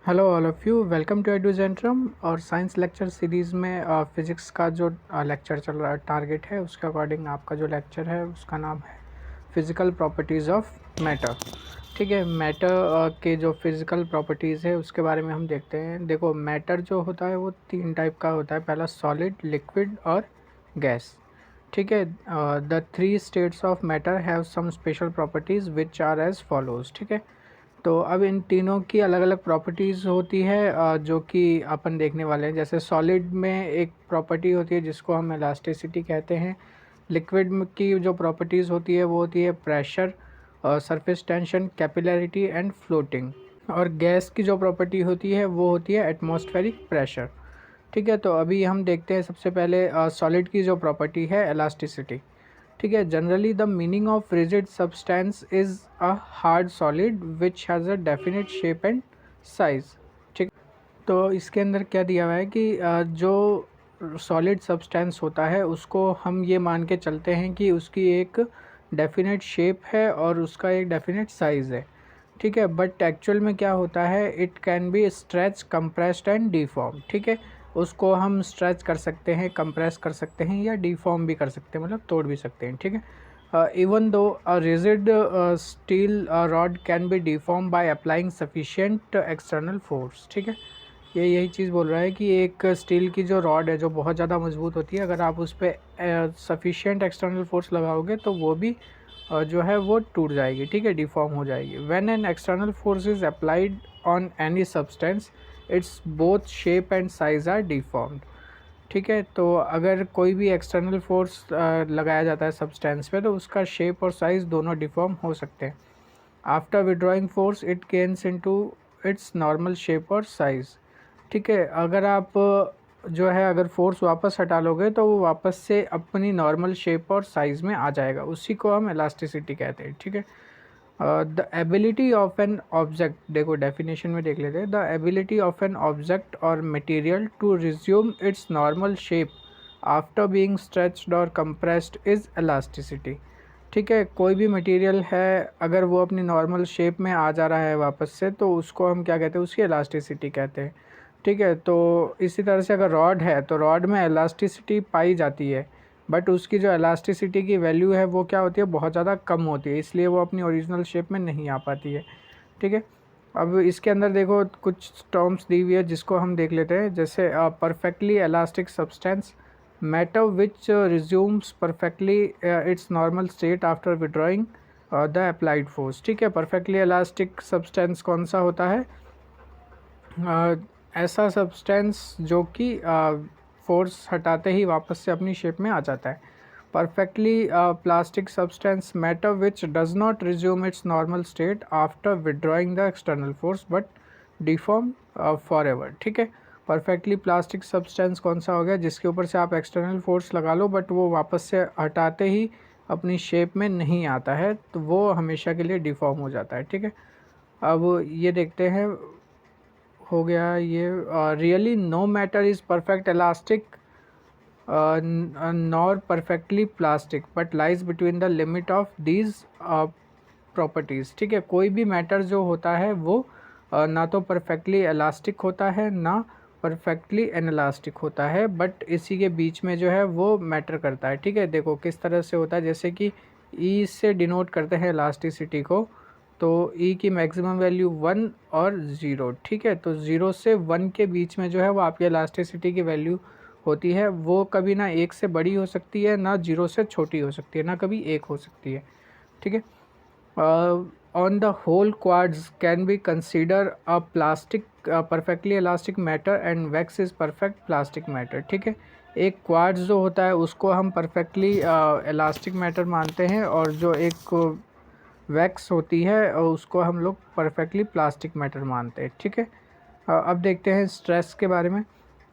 Hello all of you, welcome to Edujentrum. और science lecture series में physics का जो लेक्चर चल रहा है, टारगेट है, उसके अकॉर्डिंग आपका जो लेक्चर है उसका नाम है फ़िज़िकल प्रॉपर्टीज़ ऑफ मैटर। ठीक है, मैटर के जो फ़िज़िकल प्रॉपर्टीज़ है उसके बारे में हम देखते हैं। देखो, मैटर जो होता है वो तीन टाइप का होता है। पहला सॉलिड, लिक्विड और गैस। ठीक है, the three states of matter have some special properties which are as follows. ठीक है, तो अब इन तीनों की अलग अलग प्रॉपर्टीज़ होती है, जो कि अपन देखने वाले हैं। जैसे सॉलिड में एक प्रॉपर्टी होती है जिसको हम इलास्टिसिटी कहते हैं। लिक्विड की जो प्रॉपर्टीज़ होती है वो होती है pressure, surface tension, capillarity and floating. और गैस की जो प्रॉपर्टी होती है वो होती है एटमॉस्फेरिक प्रेशर। ठीक है, तो अभी हम देखते हैं सबसे पहले सॉलिड की जो प्रॉपर्टी है इलास्टिसिटी। ठीक है, generally the meaning of rigid substance is a hard solid which has a definite shape and size. ठीक, तो इसके अंदर क्या दिया हुआ है कि जो सॉलिड सब्सटेंस होता है उसको हम ये मान के चलते हैं कि उसकी एक डेफिनेट शेप है और उसका एक डेफिनेट साइज़ है। ठीक है, बट एक्चुअल में क्या होता है, it can be stretch, compressed and deform. ठीक है, उसको हम स्ट्रेच कर सकते हैं, कंप्रेस कर सकते हैं या डिफॉर्म भी कर सकते हैं, मतलब तोड़ भी सकते हैं। ठीक है, even though a rigid steel rod can be deform by applying sufficient external force. ठीक है, ये यही चीज़ बोल रहा है कि एक स्टील की जो रॉड है जो बहुत ज़्यादा मजबूत होती है, अगर आप उस पर सफिशिएंट एक्सटर्नल फोर्स लगाओगे तो वो भी जो है वो टूट जाएगी। ठीक है, डिफॉर्म हो जाएगी। When an external force is applied on any substance, its both shape and size are deformed. ठीक है, तो अगर कोई भी एक्सटर्नल फोर्स लगाया जाता है सब्सटेंस पे तो उसका शेप और साइज़ दोनों डिफॉर्म हो सकते हैं। After withdrawing force it gains into its normal shape और साइज़। ठीक है, अगर आप जो है अगर फोर्स वापस हटा लोगे तो वो वापस से अपनी नॉर्मल शेप और साइज़ में आ जाएगा, उसी को हम इलास्टिसिटी कहते हैं। ठीक है, the ability of an object, देखो डेफिनेशन में देख लेते हैं। The ability of an object or material to resume its normal shape after being stretched or compressed is elasticity. ठीक है, कोई भी मटेरियल है अगर वो अपनी नॉर्मल शेप में आ जा रहा है वापस से तो उसको हम क्या कहते हैं, उसकी इलास्टिसिटी कहते हैं। ठीक है, तो इसी तरह से अगर रॉड है तो रॉड में इलास्टिसिटी पाई जाती है, बट उसकी जो इलास्टिसिटी की वैल्यू है वो क्या होती है, बहुत ज़्यादा कम होती है, इसलिए वो अपनी ओरिजिनल शेप में नहीं आ पाती है। ठीक है, अब इसके अंदर देखो कुछ टर्म्स दी हुई है जिसको हम देख लेते हैं। जैसे perfectly elastic substance, matter which resumes perfectly it's normal state after withdrawing the applied force. ठीक है, परफेक्टली इलास्टिक सब्सटेंस कौन सा होता है, ऐसा सब्सटेंस जो कि फोर्स हटाते ही वापस से अपनी शेप में आ जाता है। Perfectly plastic substance, matter which does not resume its normal state after withdrawing the external force but deform for ever. ठीक है, परफेक्टली प्लास्टिक सब्सटेंस कौन सा हो गया, जिसके ऊपर से आप एक्सटर्नल फोर्स लगा लो बट वो वापस से हटाते ही अपनी शेप में नहीं आता है, तो वो हमेशा के लिए डिफॉर्म हो जाता है। ठीक है, अब ये देखते हैं, हो गया ये। Really no matter is perfect elastic nor perfectly plastic but lies between the limit of these properties. ठीक है, कोई भी मैटर जो होता है वो ना तो परफेक्टली इलास्टिक होता है ना परफेक्टली इनलास्टिक होता है, बट इसी के बीच में जो है वो मैटर करता है। ठीक है, देखो किस तरह से होता है, जैसे कि ई से डिनोट करते हैं इलास्टिसिटी को, तो ई की मैक्सिमम वैल्यू 1 और 0। ठीक है, तो 0 से 1 के बीच में जो है वो आपकी इलास्टिसिटी की वैल्यू होती है। वो कभी ना 1 से बड़ी हो सकती है, ना 0 से छोटी हो सकती है, ना कभी 1 हो सकती है। ठीक है, on the whole quartz can be consider a plastic perfectly elastic matter and wax is perfect plastic matter. ठीक है, एक क्वार्ट्ज जो होता है उसको हम परफेक्टली इलास्टिक मैटर मानते हैं, और जो एक वैक्स होती है उसको हम लोग परफेक्टली प्लास्टिक मैटर मानते हैं। ठीक है, अब देखते हैं स्ट्रेस के बारे में।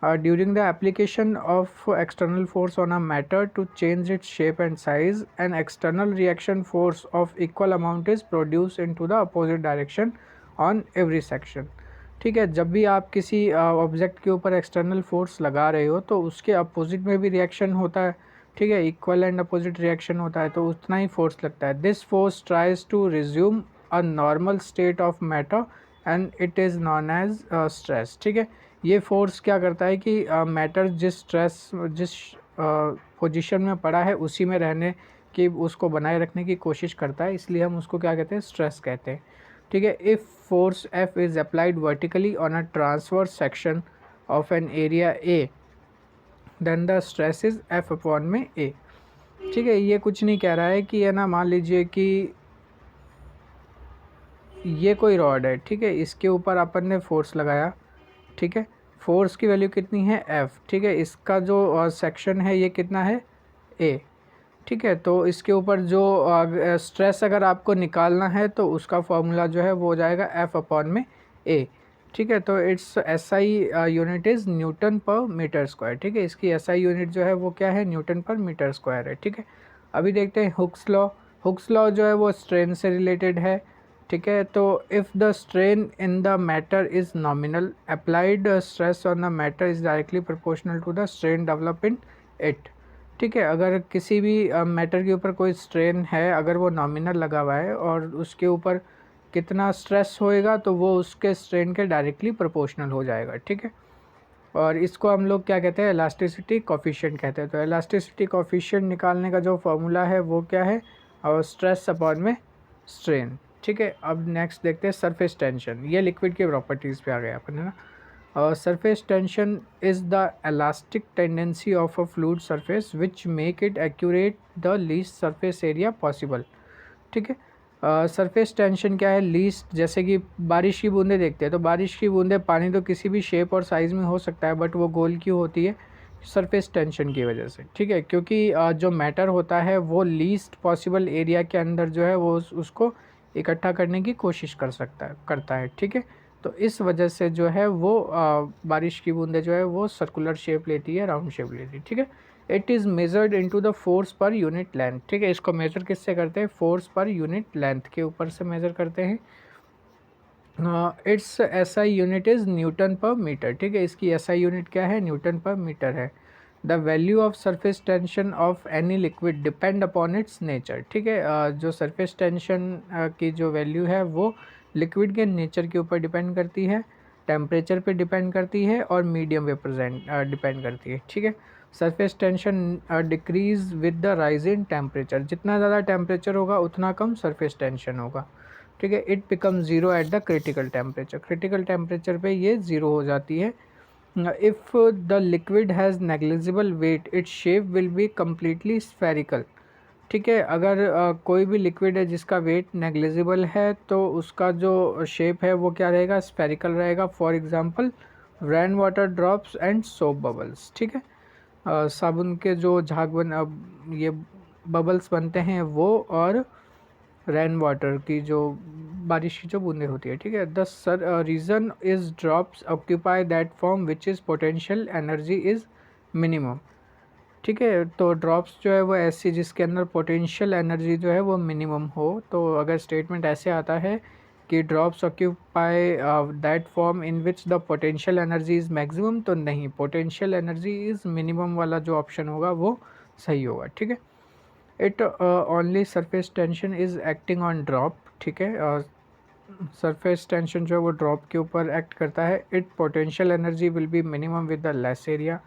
During the application of external force on a matter to change its shape and size, an external reaction force of equal amount is produce into the opposite direction on every section. ठीक है, जब भी आप किसी object के ऊपर external force लगा रहे हो तो उसके अपोजिट में भी रिएक्शन होता है। ठीक है, इक्वल एंड अपोजिट रिएक्शन होता है तो उतना ही फोर्स लगता है। This force tries to resume a normal state of matter and it is known as stress. ठीक है, ये फोर्स क्या करता है कि मैटर जिस पोजीशन में पड़ा है उसी में रहने की, उसको बनाए रखने की कोशिश करता है, इसलिए हम उसको क्या कहते हैं, स्ट्रेस कहते हैं। ठीक है, if force F is applied vertically on a transverse section of an area A then the stress is F upon में A। ठीक है, ये कुछ नहीं कह रहा है कि है ना, मान लीजिए कि ये कोई रॉड है, ठीक है, इसके ऊपर अपन ने फोर्स लगाया, ठीक है, फोर्स की वैल्यू कितनी है F, ठीक है, इसका जो सेक्शन है ये कितना है A, ठीक है, तो इसके ऊपर जो स्ट्रेस अगर आपको निकालना है तो उसका फॉर्मूला जो है वो हो जाएगा F अपॉन में A। ठीक है, तो it's SI unit is Newton पर मीटर स्क्वायर। ठीक है, इसकी SI यूनिट जो है वो क्या है, न्यूटन पर मीटर स्क्वायर है। ठीक है, अभी देखते हैं हुक्स लॉ। हुक्स लॉ जो है वो स्ट्रेन से रिलेटेड है। ठीक है, तो if the strain in the matter is nominal, applied stress on the matter is directly proportional to the strain develop in it. ठीक है, अगर किसी भी मैटर के ऊपर कोई स्ट्रेन है, अगर वो नॉमिनल लगा हुआ है और उसके ऊपर कितना स्ट्रेस होएगा तो वो उसके स्ट्रेन के डायरेक्टली प्रोपोर्शनल हो जाएगा। ठीक है, और इसको हम लोग क्या कहते हैं, इलास्टिसिटी कोफिशिएंट कहते हैं। तो इलास्टिसिटी कोफिशिएंट निकालने का जो फॉर्मूला है वो क्या है, और स्ट्रेस अपॉन में स्ट्रेन। ठीक है, अब नेक्स्ट देखते हैं सरफेस टेंशन। ये लिक्विड की प्रॉपर्टीज़ पे आ गए अपन, है ना। Surface tension is the elastic tendency of a fluid surface which make it accurate the least surface area possible। ठीक है, सरफेस टेंशन क्या है, लीस्ट, जैसे कि बारिश की बूंदें देखते हैं, तो बारिश की बूंदें, पानी तो किसी भी शेप और साइज़ में हो सकता है, बट वो गोल क्यों होती है, सरफेस टेंशन की वजह से। ठीक है, क्योंकि जो मैटर होता है वो लीस्ट पॉसिबल एरिया के अंदर जो है वो उसको इकट्ठा करने की कोशिश करता है। ठीक है, तो इस वजह से जो है वो बारिश की बूंदें जो है वो सर्कुलर शेप लेती है, राउंड शेप लेती है। ठीक है, it is measured into the force per unit length. ठीक है, इसको मेजर किससे करते हैं, फोर्स पर यूनिट लेंथ के ऊपर से मेजर करते हैं। It's SI unit is Newton पर मीटर। ठीक है, इसकी SI यूनिट क्या है, न्यूटन पर मीटर है। The value of surface tension of any liquid depend upon its nature. ठीक है, जो सरफेस टेंशन की जो वैल्यू है वो लिक्विड के नेचर के ऊपर डिपेंड करती है, टेम्परेचर पे डिपेंड करती है और मीडियम रिप्रेजेंट डिपेंड करती है। ठीक है, surface tension decrease with the rise in temperature, जितना ज़्यादा टेम्परेचर होगा उतना कम सरफेस टेंशन होगा। ठीक है, it become zero at the critical temperature, critical temperature पे ये ज़ीरो हो जाती है। If the liquid has negligible weight its shape will be completely spherical. ठीक है, अगर कोई भी लिक्विड है जिसका वेट नेग्लिजिबल है तो उसका जो शेप है वो क्या रहेगा, स्फेरिकल रहेगा। For example rain water drops and soap bubbles. ठीक है, साबुन के जो ये बबल्स बनते हैं वो, और रेन वाटर की जो बारिश की जो बूंदें होती है। ठीक है, the reason is drops occupy that form which is potential energy is minimum. ठीक है, तो ड्रॉप्स जो है वो ऐसी जिसके अंदर पोटेंशियल एनर्जी जो है वो मिनिमम हो। तो अगर स्टेटमेंट ऐसे आता है कि drops occupy that form in which the potential energy is maximum, तो नहीं, पोटेंशियल एनर्जी इज़ मिनिमम वाला जो ऑप्शन होगा वो सही होगा। ठीक है, it only surface tension is acting on drop. ठीक है, सरफेस टेंशन जो है वो ड्रॉप के ऊपर एक्ट करता है। It potential energy will be minimum with the less area.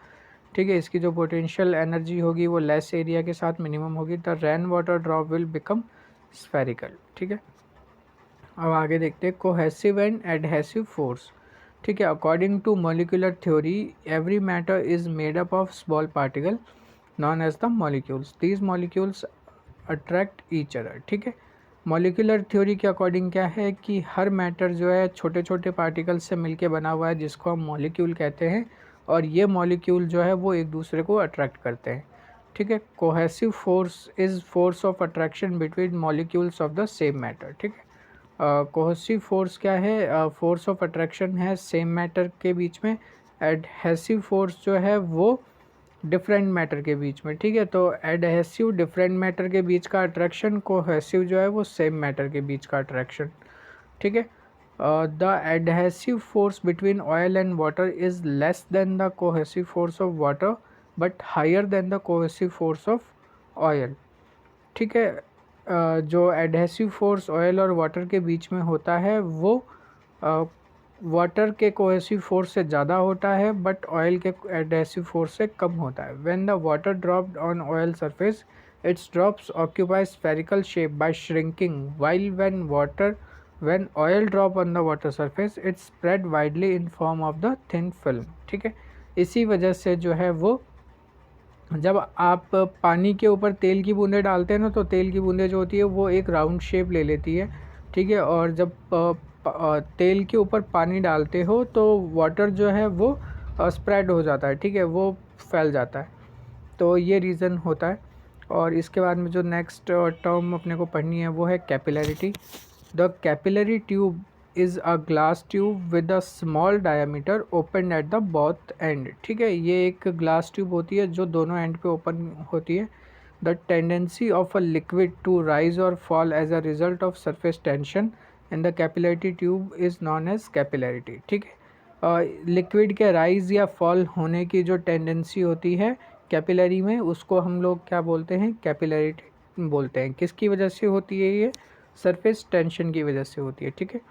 ठीक है, इसकी जो पोटेंशियल एनर्जी होगी वो लेस एरिया के साथ मिनिमम होगी। The rain water drop will become spherical. ठीक है, अब आगे देखते हैं कोहेसिव एंड एडहेसिव फोर्स। ठीक है, according to molecular theory every matter is made up of small particle known as the molecules, these molecules attract each other. ठीक है, मॉलिक्यूलर थ्योरी के अकॉर्डिंग क्या है कि हर मैटर जो है छोटे छोटे पार्टिकल से मिलके बना हुआ है जिसको हम मॉलिक्यूल कहते हैं, और ये मॉलिक्यूल जो है वो एक दूसरे को अट्रैक्ट करते हैं। ठीक है, cohesive force is force of attraction between molecules of the same matter. ठीक है, कोहेसिव फोर्स क्या है, फोर्स ऑफ अट्रैक्शन है सेम मैटर के बीच में। एडहेसिव फोर्स जो है वो डिफरेंट मैटर के बीच में। ठीक है, तो एडहेसिव डिफरेंट मैटर के बीच का अट्रैक्शन, कोहेसिव जो है वो सेम मैटर के बीच का अट्रैक्शन। ठीक है, the adhesive force between oil and water is less than the cohesive force of water but higher than the cohesive force of oil. ठीक है, जो एडहेसिव फोर्स ऑयल और वाटर के बीच में होता है वो वाटर के कोहेसिव फोर्स से ज़्यादा होता है बट ऑयल के एडहेसिव फोर्स से कम होता है। When the water dropped on oil surface it's drops occupy spherical shape by shrinking while when oil drop on the water surface it's spread widely in form of the thin film. ठीक है, इसी वजह से जो है वो जब आप पानी के ऊपर तेल की बूंदें डालते हैं ना, तो तेल की बूंदें जो होती है वो एक राउंड शेप ले लेती है। ठीक है, और जब तेल के ऊपर पानी डालते हो तो वाटर जो है वो स्प्रेड हो जाता है। ठीक है, वो फैल जाता है, तो ये रीज़न होता है। और इसके बाद में जो नेक्स्ट टर्म अपने को पढ़नी है वो है capillarity. The capillary tube is a glass tube with a small diameter open at the both and. ठीक है, ये एक ग्लास ट्यूब होती है जो दोनों एंड पे ओपन होती है। The tendency of a liquid to rise or fall as a result of surface tension in the capillary tube is known as capillarity. ठीक है, लिक्विड के राइज या फॉल होने की जो टेंडेंसी होती है कैपिलरी में, उसको हम लोग क्या बोलते हैं, कैपिलैरिटी बोलते हैं। किसकी वजह से होती है ये, सरफेस टेंशन की वजह से होती है। ठीक है,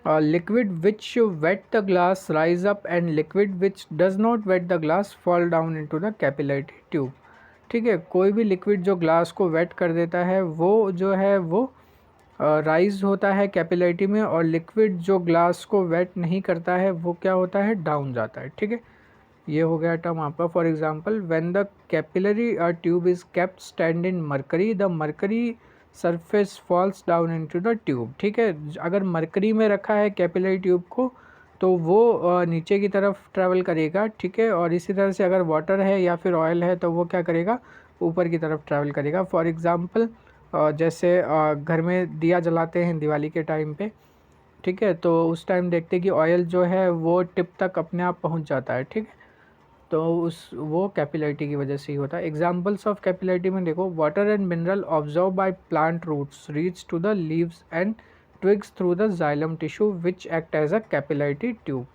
liquid which wet the glass rise up and liquid which does not wet the glass fall down into the capillary tube। ठीक है, कोई भी लिक्विड जो ग्लास को वेट कर देता है वो जो है वो राइज होता है कैपिलरिटी में, और लिक्विड जो ग्लास को वेट नहीं करता है वो क्या होता है, डाउन जाता है। ठीक है, ये हो गया टर्म आपका। For example, when the capillary tube is kept stand in mercury the mercury surface falls down into the tube. ठीक है, अगर मरकरी में रखा है कैपिलरी ट्यूब को तो वो नीचे की तरफ ट्रैवल करेगा। ठीक है, और इसी तरह से अगर वाटर है या फिर ऑयल है तो वो क्या करेगा, ऊपर की तरफ ट्रैवल करेगा। फॉर एग्ज़ाम्पल, जैसे घर में दिया जलाते हैं दिवाली के टाइम पे। ठीक है, तो उस टाइम देखते हैं कि ऑयल जो है वो टिप तक अपने आप पहुंच जाता है। ठीक है, तो वो कैपिलरिटी की वजह से ही होता है। एग्जाम्पल्स ऑफ कैपिलरिटी में देखो, water and mineral observe by plant roots reach to the leaves and twigs through the xylem tissue which act as a capillarity tube.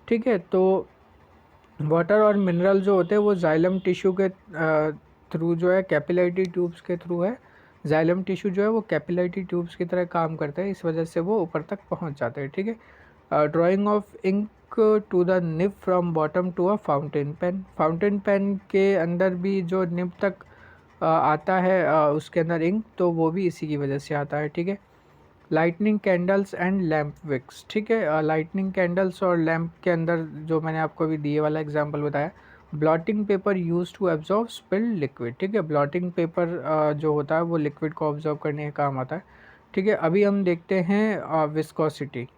ठीक है, तो वाटर और मिनरल जो होते हैं वो जाइलम टिश्यू के थ्रू जो है, कैपिलरिटी ट्यूब्स के थ्रू है। जाइलम टिश्यू जो है वो कैपिलरिटी ट्यूब्स की तरह काम करते हैं, इस वजह से वो ऊपर तक पहुंच जाते हैं। ठीक है, drawing of ink to the nib from bottom to a fountain pen. Fountain pen के अंदर भी जो निब तक आता है उसके अंदर इंक, तो वो भी इसी की वजह से आता है। ठीक है, lightning candles and lamp wicks. ठीक है, लाइटनिंग कैंडल्स और लैम्प के अंदर जो मैंने आपको अभी दिए वाला एग्जांपल बताया, blotting paper use to absorb spilled liquid. ठीक है, ब्लॉटिंग पेपर जो होता है वो लिक्विड को ऑब्जॉर्व करने का काम आता है। ठीक है, अभी हम देखते हैं विस्कोसिटी।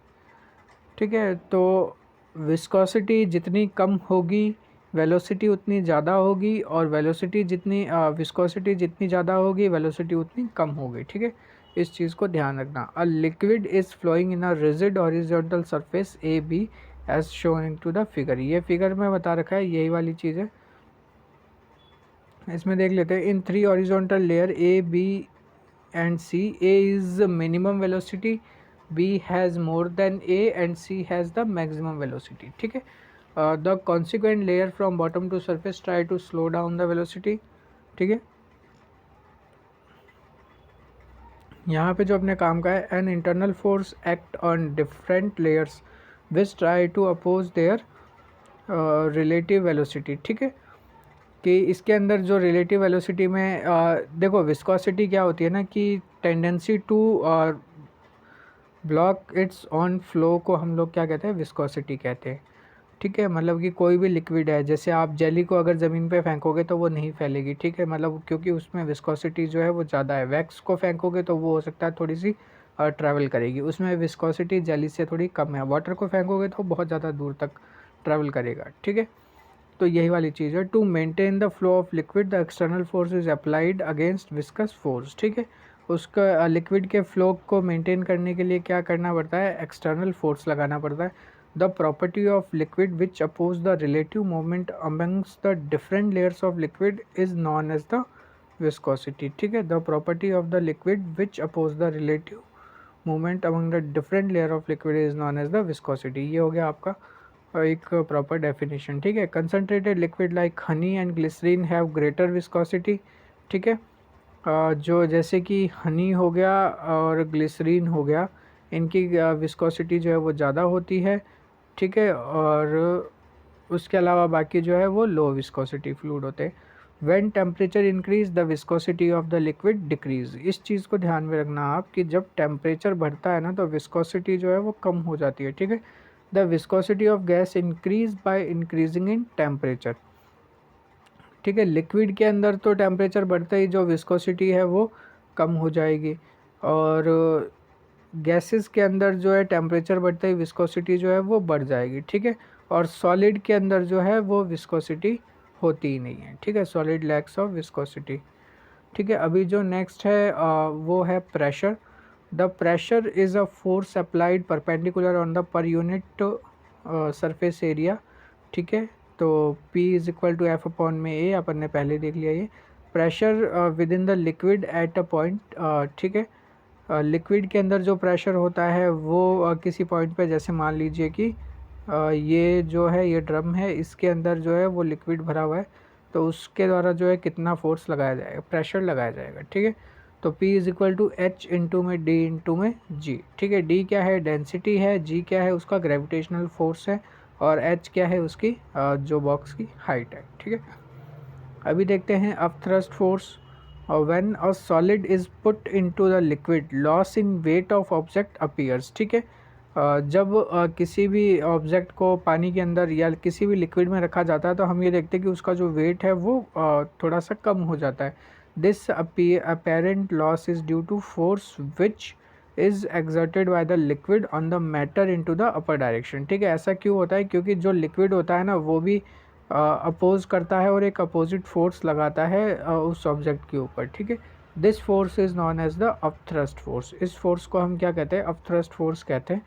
ठीक है, तो विस्कोसिटी जितनी कम होगी वेलोसिटी उतनी ज़्यादा होगी, और वेलोसिटी जितनी विस्कोसिटी जितनी ज़्यादा होगी वेलोसिटी उतनी कम होगी। ठीक है, इस चीज़ को ध्यान रखना। A liquid is flowing in a rigid horizontal surface A B as shown in to the figure. ये फिगर में बता रखा है, यही वाली चीज़ है। इसमें देख लेते हैं, in 3 horizontal layer A B and C, A is minimum velocity, B has more than A and C has the maximum velocity। ठीक है, the consequent layer from bottom to surface try to slow down the velocity। ठीक है, यहाँ पे जो अपने काम का है, an internal force act on different layers which try to oppose their relative velocity। ठीक है, कि इसके अंदर जो रिलेटिव वेलोसिटी में देखो विस्कोसिटी क्या होती है ना, कि tendency to block its own flow को हम लोग क्या कहते हैं, विस्कोसिटी कहते हैं। ठीक है, मतलब कि कोई भी लिक्विड है, जैसे आप जेली को अगर ज़मीन पे फेंकोगे तो वो नहीं फैलेगी। ठीक है, मतलब क्योंकि उसमें विस्कोसिटी जो है वो ज़्यादा है। वैक्स को फेंकोगे तो वो हो सकता है थोड़ी सी ट्रैवल करेगी, उसमें विस्कोसिटी जेली से थोड़ी कम है। वाटर को फेंकोगे तो बहुत ज़्यादा दूर तक ट्रैवल करेगा। ठीक है, तो यही वाली चीज़ है। To maintain the flow of liquid the external force is applied against viscous force. ठीक है, उसका लिक्विड के फ्लो को मेंटेन करने के लिए क्या करना पड़ता है, एक्सटर्नल फोर्स लगाना पड़ता है। The property of liquid which oppose the relative moment amongst the different layers of liquid is known as the viscosity. ठीक है, the property of the liquid which oppose the relative moment among the different layer of liquid is known as the viscosity. ये हो गया आपका एक proper definition. ठीक है, concentrated liquid like honey and glycerine have greater viscosity. ठीक है, जो जैसे कि हनी हो गया और ग्लिसरीन हो गया, इनकी विस्कोसिटी जो है वो ज़्यादा होती है, ठीक है, और उसके अलावा बाकी जो है वो लो विस्कोसिटी फ्लूइड होते हैं। When temperature increase the viscosity of the liquid decrease. इस चीज़ को ध्यान में रखना आप कि जब टेम्परेचर बढ़ता है ना तो विस्कोसिटी जो है वो कम हो जाती है, ठीक है। The viscosity of gas increase by increasing in temperature, ठीक है। लिक्विड के अंदर तो टेम्परेचर बढ़ते ही जो विस्कोसिटी है वो कम हो जाएगी, और गैसेस के अंदर जो है टेम्परेचर बढ़ते ही विस्कोसिटी जो है वो बढ़ जाएगी, ठीक है। और सॉलिड के अंदर जो है वो विस्कोसिटी होती ही नहीं है, ठीक है। सॉलिड लैक्स ऑफ विस्कोसिटी, ठीक है। अभी जो नेक्स्ट है वो है pressure. The pressure is a force applied perpendicular on the per unit surface area, ठीक है। तो P is equal to F upon में A, अपन ने पहले देख लिया ये। Pressure within the liquid at a point, ठीक है। लिक्विड के अंदर जो प्रेशर होता है वो किसी पॉइंट पे, जैसे मान लीजिए कि ये जो है ये ड्रम है, इसके अंदर जो है वो लिक्विड भरा हुआ है, तो उसके द्वारा जो है कितना फोर्स लगाया जाएगा, प्रेशर लगाया जाएगा, ठीक है। तो P is equal to H into में D इंटू में G, ठीक है। D क्या है, डेंसिटी है, G क्या है, उसका ग्रेविटेशनल फोर्स है, और H क्या है, उसकी जो बॉक्स की हाइट है, ठीक है। अभी देखते हैं अब thrust force. When a solid is put into the liquid loss in weight of object appears, ठीक है। जब किसी भी ऑब्जेक्ट को पानी के अंदर या किसी भी लिक्विड में रखा जाता है तो हम ये देखते हैं कि उसका जो वेट है वो थोड़ा सा कम हो जाता है। This apparent loss is due to force which is exerted by the liquid on the matter into the upper direction, ठीक है। ऐसा क्यों होता है, क्योंकि जो लिक्विड होता है ना वो भी अपोज करता है और एक अपोजिट फोर्स लगाता है उस ऑब्जेक्ट के ऊपर, ठीक है। This force is known as the upthrust force. इस फोर्स को हम क्या कहते हैं, अपथ्रस्ट फोर्स कहते हैं।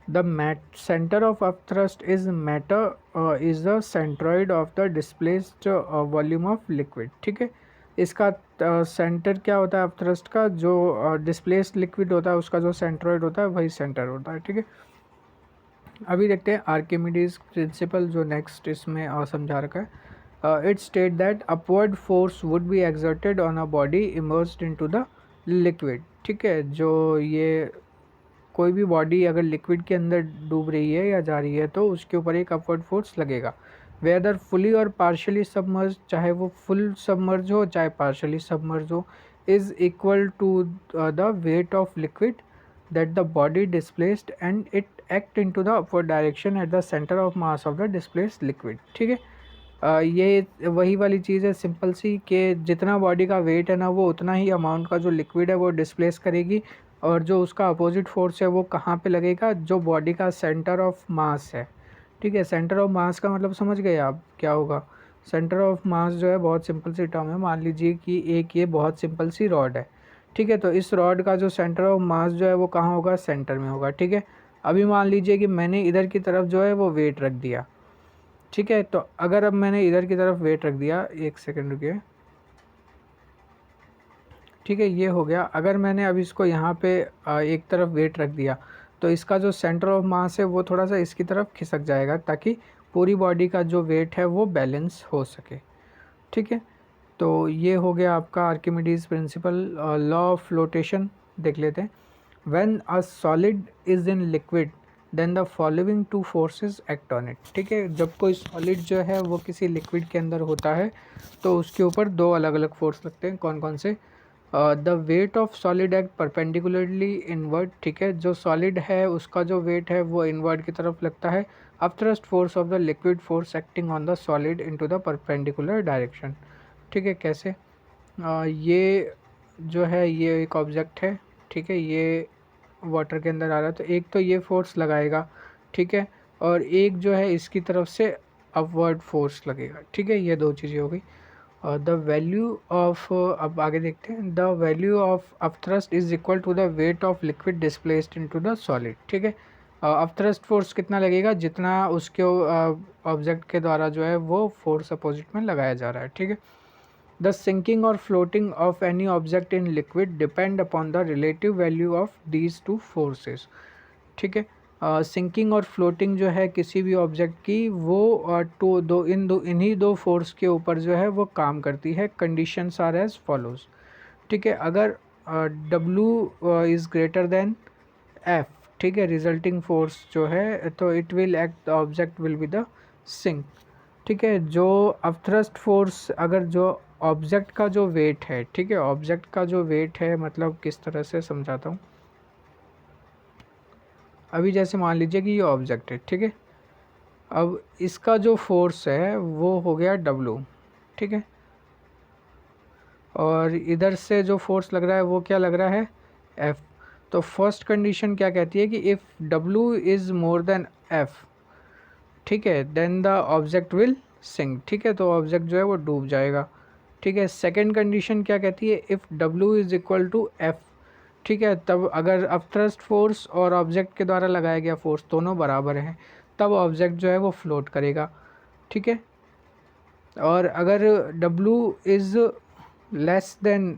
The centre of upthrust is matter is the centroid of the displaced volume of liquid, ठीक है। इसका सेंटर क्या होता है अपथ्रस्ट का, जो डिस्प्लेस्ड लिक्विड होता है उसका जो सेंट्रॉइड होता है वही सेंटर होता है, ठीक है। अभी देखते हैं आर्किमिडीज प्रिंसिपल जो नेक्स्ट इसमें समझा रखा है। It state that upward force would be exerted on a body immersed into the liquid, ठीक है। जो ये कोई भी बॉडी अगर लिक्विड के अंदर डूब रही है या जा रही है तो उसके ऊपर एक अपवर्ड फोर्स लगेगा, वेदर फुली और पार्शली सबमर्ज, चाहे वो फुल सबमर्ज हो चाहे पार्शली सबमर्ज हो, is equal to the weight of liquid that the body displaced and it act into the upward direction at the center of mass of the displaced liquid, ठीक है। ये वही वाली चीज़ है सिंपल सी, कि जितना बॉडी का वेट है ना वो उतना ही अमाउंट का जो लिक्विड है वो डिस्प्लेस करेगी, और जो उसका अपोजिट फोर्स है वो कहाँ पे लगेगा, जो बॉडी का सेंटर ऑफ मास है, ठीक है। सेंटर ऑफ मास का मतलब समझ गए आप क्या होगा। सेंटर ऑफ मास जो है बहुत सिंपल सी टर्म है। मान लीजिए कि एक ये बहुत सिंपल सी रॉड है, ठीक है। तो इस रॉड का जो सेंटर ऑफ मास जो है वो कहाँ होगा, सेंटर में होगा, ठीक है। अभी मान लीजिए कि मैंने इधर की तरफ जो है वो वेट रख दिया, ठीक है। तो अगर अब मैंने इधर की तरफ वेट रख दिया, एक सेकेंड रुकिए, ठीक है, ये हो गया। अगर मैंने अब इसको यहाँ पे एक तरफ वेट रख दिया तो इसका जो सेंटर ऑफ मास है वो थोड़ा सा इसकी तरफ खिसक जाएगा, ताकि पूरी बॉडी का जो वेट है वो बैलेंस हो सके, ठीक है। तो ये हो गया आपका Archimedes principle. Law of flotation देख लेते हैं। When a solid is in liquid then the following two forces act on it, ठीक है। जब कोई सॉलिड जो है वो किसी लिक्विड के अंदर होता है तो उसके ऊपर दो अलग अलग फोर्स लगते हैं। कौन कौन से, the weight of solid act perpendicularly inward, ठीक है। जो सॉलिड है उसका जो वेट है वो इनवर्ड की तरफ लगता है। Upthrust force of the liquid force acting on the solid into the perpendicular direction, ठीक है। कैसे, ये जो है ये एक ऑब्जेक्ट है, ठीक है, ये वाटर के अंदर आ रहा है, तो एक तो ये फोर्स लगाएगा, ठीक है, और एक जो है इसकी तरफ से अपवर्ड फोर्स लगेगा, ठीक है। ये दो चीज़ें हो गई। द वैल्यू ऑफ, अब आगे देखते हैं, the value of upthrust is equal to the weight of liquid displaced into the solid, ठीक है। अपथ्रस्ट फोर्स कितना लगेगा, जितना उसके ऑब्जेक्ट के द्वारा जो है वो फोर्स अपोजिट में लगाया जा रहा है, ठीक है। The sinking or floating of any object in liquid depend upon the relative value of these two forces, ठीक है। सिंकिंग और फ्लोटिंग जो है किसी भी ऑब्जेक्ट की वो इन्हीं दो फोर्स के ऊपर जो है वो काम करती है। कंडीशंस आर एज फॉलोज, ठीक है। अगर W is greater than F, ठीक है, रिजल्टिंग फोर्स जो है, तो it will act, the object will be the sink, ठीक है। जो अपथ्रस्ट फोर्स, अगर जो ऑब्जेक्ट का जो वेट है, ठीक है, ऑब्जेक्ट का जो वेट है, मतलब किस तरह से समझाता हूँ। अभी जैसे मान लीजिए कि ये ऑब्जेक्ट है, ठीक है, अब इसका जो फोर्स है वो हो गया W, ठीक है, और इधर से जो फोर्स लग रहा है वो क्या लग रहा है, F। तो फर्स्ट कंडीशन क्या कहती है कि if W is more than F, ठीक है, then the object will sink, ठीक है, तो ऑब्जेक्ट जो है वो डूब जाएगा, ठीक है। सेकंड कंडीशन क्या कहती है, if W is equal to F, ठीक है, तब अगर अपथ्रस्ट फोर्स और ऑब्जेक्ट के द्वारा लगाया गया फोर्स दोनों बराबर हैं, तब ऑब्जेक्ट जो है वो फ्लोट करेगा, ठीक है। और अगर W is less than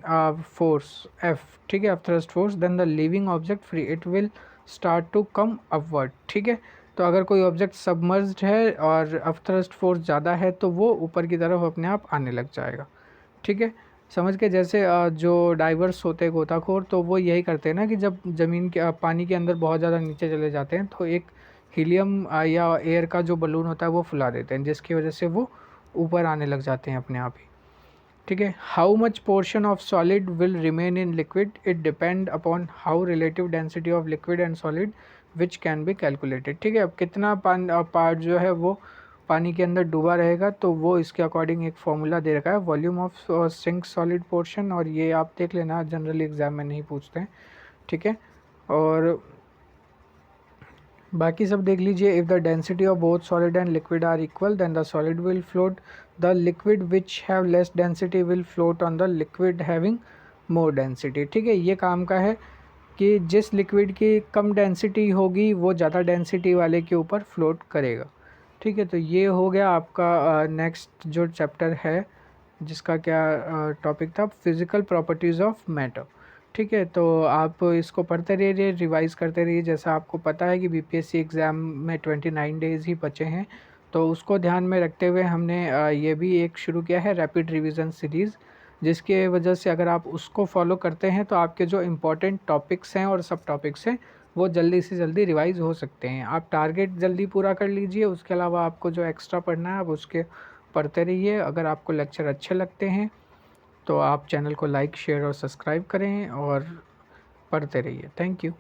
force F, ठीक है, upthrust force, then the living object free, it will start to come upward, ठीक है। तो अगर कोई ऑब्जेक्ट सबमर्ज्ड है और अपथ्रस्ट फोर्स ज़्यादा है तो वो ऊपर की तरफ अपने आप आने लग जाएगा, ठीक है। समझ के, जैसे जो डाइवर्स होते हैं गोताखोर, तो वो यही करते हैं ना कि जब ज़मीन के पानी के अंदर बहुत ज़्यादा नीचे चले जाते हैं तो एक हीलियम या एयर का जो बलून होता है वो फुला देते हैं, जिसकी वजह से वो ऊपर आने लग जाते हैं अपने आप ही, ठीक है। How much portion of solid will remain in liquid, it depend upon how relative density of liquid and solid which can be calculated, ठीक है। अब कितना पार्ट जो है वो पानी के अंदर डूबा रहेगा, तो वो इसके अकॉर्डिंग एक फॉर्मूला दे रखा है, volume of sink solid portion, और ये आप देख लेना, जनरली एग्जाम में नहीं पूछते हैं, ठीक है। और बाकी सब देख लीजिए, if the density of both solid and liquid are equal then the solid will float, the liquid which have less density will float on the liquid having more density, ठीक है। ये काम का है कि जिस लिक्विड की कम डेंसिटी होगी वो ज़्यादा डेंसिटी वाले के ऊपर फ्लोट करेगा, ठीक है। तो ये हो गया आपका नेक्स्ट जो चैप्टर है, जिसका क्या टॉपिक था, फिज़िकल प्रॉपर्टीज़ ऑफ मैटर, ठीक है। तो आप इसको पढ़ते रहिए, रिवाइज़ करते रहिए। जैसा आपको पता है कि बीपीएससी एग्ज़ाम में 29 डेज़ ही बचे हैं, तो उसको ध्यान में रखते हुए हमने ये भी एक शुरू किया है रैपिड रिवीजन सीरीज़, जिसके वजह से अगर आप उसको फॉलो करते हैं तो आपके जो इम्पोर्टेंट टॉपिक्स हैं और सब टॉपिक्स हैं वो जल्दी से जल्दी रिवाइज़ हो सकते हैं। आप टारगेट जल्दी पूरा कर लीजिए, उसके अलावा आपको जो एक्स्ट्रा पढ़ना है आप उसके पढ़ते रहिए। अगर आपको लेक्चर अच्छे लगते हैं तो आप चैनल को लाइक, शेयर और सब्सक्राइब करें और पढ़ते रहिए। Thank you.